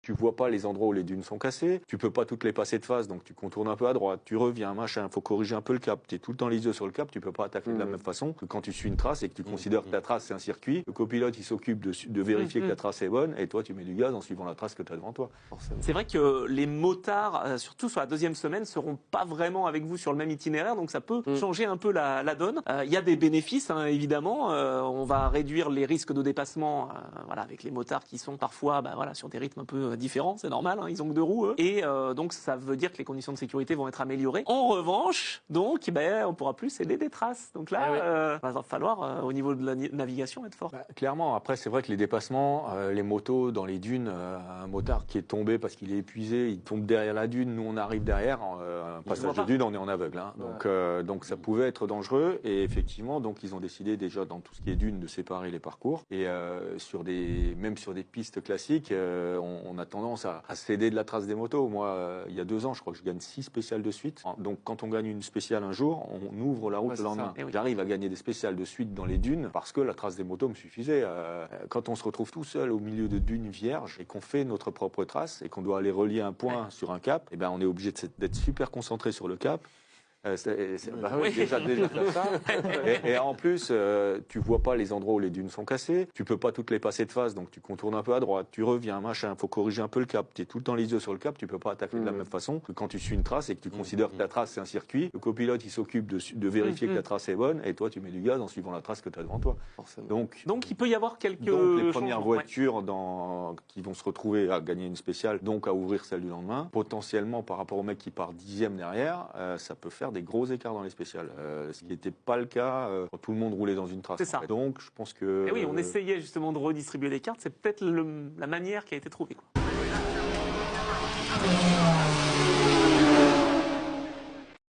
tu vois pas les endroits où les dunes sont cassées, tu peux pas toutes les passer de face, donc tu contournes un peu à droite, tu reviens, machin, faut corriger un peu le cap, tu es tout le temps les yeux sur le cap, tu peux pas attaquer de la même façon que quand tu suis une trace et que tu considères que ta trace c'est un circuit, le copilote il s'occupe de vérifier que la trace est bonne et toi tu mets du gaz en suivant la trace que tu as devant toi. Forcément. C'est vrai que les motards, surtout sur la deuxième semaine, seront pas vraiment avec vous sur le même itinéraire, donc ça peut changer un peu la donne. Il y a des bénéfices, hein, évidemment. On va réduire les risques de dépassement, voilà, avec les motards qui sont parfois, voilà, sur des rythmes un peu différents, c'est normal. Hein, ils ont que deux roues, eux. Et donc ça veut dire que les conditions de sécurité vont être améliorées. En revanche, donc, on pourra plus aider des traces. Donc là, va falloir au niveau de la navigation être fort. Clairement. Après, c'est vrai que les dépassements, les motos dans les dunes, un motard qui est tombé parce qu'il est épuisé, il tombe derrière la dune, nous on arrive derrière, un passage de dune, on est en aveugle. Hein. Donc ça pouvait être dangereux et effectivement, donc ils ont décidé déjà dans tout ce qui est dune de séparer les parcours et même sur des pistes classiques, on a tendance à céder de la trace des motos. Moi, il y a 2 ans, je crois que je gagne 6 spéciales de suite. Donc quand on gagne une spéciale un jour, on ouvre la route le lendemain. J'arrive à gagner des spéciales de suite dans les dunes parce que la trace des motos me suffisait. Quand on se retrouve tout seul au milieu de dunes vierges et qu'on fait notre propre trace et qu'on doit aller relier un point sur un cap, on est obligé d'être super concentré sur le cap. Déjà faire ça. Et en plus, tu vois pas les endroits où les dunes sont cassées, tu peux pas toutes les passer de face, donc tu contournes un peu à droite, tu reviens, machin, faut corriger un peu le cap, tu es tout le temps les yeux sur le cap, tu peux pas attaquer de la même façon que quand tu suis une trace et que tu considères que ta trace c'est un circuit, le copilote il s'occupe de vérifier que la trace est bonne et toi tu mets du gaz en suivant la trace que tu as devant toi. Donc il peut y avoir quelques les premières voitures qui vont se retrouver à gagner une spéciale, donc à ouvrir celle du lendemain, potentiellement par rapport au mec qui part 10e derrière, ça peut faire des gros écarts dans les spéciales, ce qui n'était pas le cas quand tout le monde roulait dans une trace. C'est ça. Donc je pense que... Et oui, on essayait justement de redistribuer les cartes, c'est peut-être la manière qui a été trouvée.